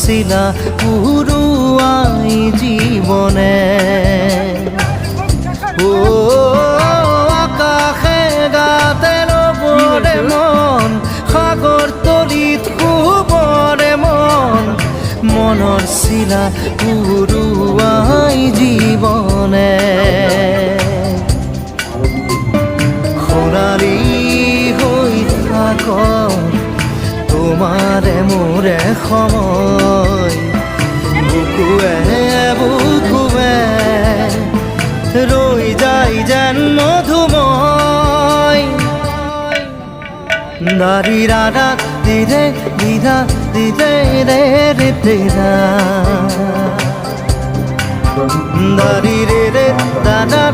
শিলা পুরুয়াই জীবনে ও আকাশে গাতে রবরে মন সাগর তলিত শুবরে মন মনৰ শিলা পুৰুৱাই জীৱনে সোণালী হৈ থাক তোমাৰে মোৰে সময় বুকুৱে বুকুৱে ৰৈ যায় যেন মধুময় দাৰি ৰাধা দিৰে দিদা দিদে ৰে ৰে তেৰা দাৰি ৰে ৰে দাদা